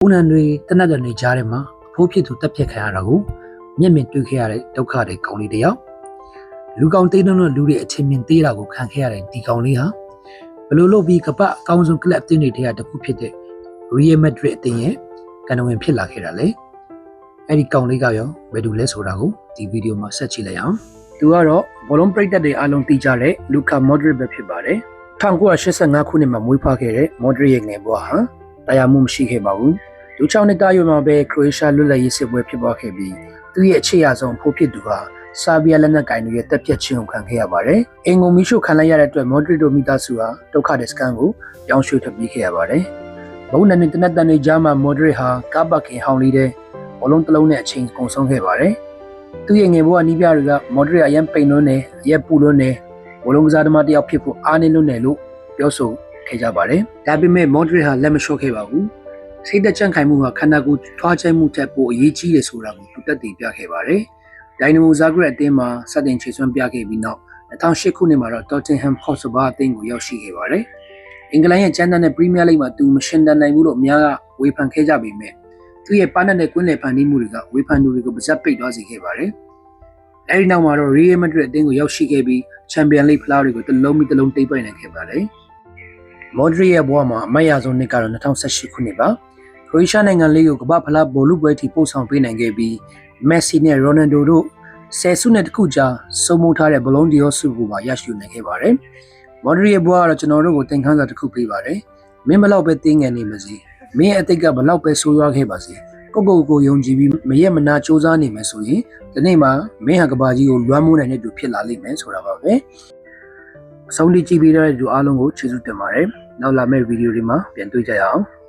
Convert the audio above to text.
ဦးနံတွေတနက်တနေကြားထဲမှာအဖိုးဖြစ်သူတက်ပြက်ခံရတာကိုမျက်မြင်တွေ့ခဲ့ရတဲ့ဒုက္ခတွေကောင်းလေးတယောက်လူကောင်သေးတဲ့လူတွေအချင်းမြင်သေးတာကိုခံခဲ့ရတဲ့ဒီကောင်လေးဟာဘယ်လိုလုပ်ပြီးကပတ်အကောင်းဆုံးကလပ်အသင်းတွေထဲကတစ်ခုဖြစ်တဲ့ Real Madrid အသင်းရဲ့ကန်ဝင်ဖြစ်လာခဲ့တာလေအဲ့ဒီကောင်လေးကရောဘယ်သူလဲဆိုတာကိုဒီဗီဒီယိုမှာဆက်ကြည့်လိုက်အောင်သူကတော့ဘောလုံးပရိသတ်တွေအားလုံးသိကြတဲ့လူကာမော်ဒရစ်ပဲဖြစ်ပါတယ်1985ခုနှစ်မှာမွေးဖွားခဲ့တဲ့မော်ဒရစ်ရဲ့ငယ်ဘဝဟာတရားမှုမရှိခဲ့ပါဘူးလူ6နှစ်တာရွယ်မှာပဲခရိုအေးရှားလွတ်လပ်ရေးစစ်ပွဲဖြစ်ပွားခဲ့ပြီးသူ့ရဲ့အခြေအဆုံးဖိုးဖြစ်သူဟာဆာဘီယာလက်နက်ကိုင်တွေရဲ့တပ်ဖြတ်ခြင်းကိုခံခဲ့ရပါတယ်။အင်ဂုံမီရှုခံလိုက်ရတဲ့အတွက်မော်ဒရစ်တို့မိသားစုဟာဒုက္ခတဲ့စကန်ကိုပြောင်းရွှေ့ထွက်ပြေးခဲ့ရပါတယ်။ဘုံနဲ့တနက်တန်တွေကြားမှာမော်ဒရစ်ဟာကားပါကင်ဟောင်းလေးတဲ့ဘလုံးတစ်လုံးနဲ့အချိန်ကုန်ဆုံးခဲ့ပါတယ်။သူ့ရဲ့ငယ်ဘဝနီးပြတွေကမော်ဒရစ်အရင်ပိန်လွန်းနေအရက်ပူလွန်းနေဘလုံးကစားသမားတစ်ယောက်ဖြစ်ဖို့အားနည်းလွန်းနေလို့ပြောဆိုခဲ့ကြပါတယ်။ဒါပေမဲ့မော်ဒရစ်ဟာလက်မလျှော့ခဲ့ပါဘူး။စိတ်သက်ကြံ့ခိုင်မှုဟာခန္ဓာကိုယ်ထွားချိုင်းမှုထက်ပိုအရေးကြီးတယ်ဆိုတာကိုသူတက်တည်ပြခဲ့ပါတယ်။ဒိုင်နမိုဇာဂရက်အသင်းမှာစတင်ခြေစွမ်းပြခဲ့ပြီးနောက်2008ခုနှစ်မှာတော့ Tottenham Hotspur အသင်းကိုရောက်ရှိခဲ့ပါတယ်။အင်္ဂလန်ရဲ့ချန်တန်နဲ့ပရီးမီးယားလိဂ်မှာသူမရှင်တန်နိုင်ဘူးလို့အများကဝေဖန်ခဲ့ကြပေမဲ့သူ့ရဲ့ပါနတ်နဲ့ကွင်းလယ်ဖန်တီးမှုတွေကဝေဖန်သူတွေကိုပါဇက်ပိတ်သွားစေခဲ့ပါတယ်။အဲဒီနောက်မှာတော့ Real Madrid အသင်းကိုရောက်ရှိခဲ့ပြီး Champions League ဖလားတွေကိုတစ်လုံးပြီးတစ်လုံးတိတ်ပိုက်နိုင်ခဲ့ပါတယ်။ Modric ရဲ့ဘဝမှာအမတ်ရဆုံးနှစ်ကတော့2018ခုနှစ်ပါ။ခရိုအေးရှားနိုင်ငံလေးကိုကမ္ဘာဖလားဘောလုံးပွဲထိပို့ဆောင်ပေးနိုင်ခဲ့ပြီးမက်ဆီနဲ့ရိုနယ်ဒိုတို့ဆယ်စုနှစ်တခုကြာစုံမထားတဲ့ဘလုံးဒီယောဆုကိုပါရရှိနိုင်ခဲ့ပါတယ်။မော်ဒရီရဲ့ဘဝကတော့ကျွန်တော်တို့ကိုသင်ခန်းစာတစ်ခုပေးပါတယ်။မင်းဘလောက်ပဲတင်းငယ်နေမစေ။မင်းရဲ့အသိကဘလောက်ပဲဆိုးရွားခဲ့ပါစေ။ကိုယုံကြည်ပြီးမရက်မနာစူးစမ်းနေမယ်ဆိုရင်ဒီနေ့မှာမင်းဟာကဘာကြီးကိုလွှမ်းမိုးနိုင်တဲ့သူဖြစ်လာလိမ့်မယ်ဆိုတာပါပဲ။အဆုံးထိကြည့်ပေးတဲ့သူအားလုံးကိုကျေးဇူးတင်ပါတယ်။နောက်လာမယ့်ဗီဒီယိုတွေမှာပြန်တွေ့ကြရအောင်။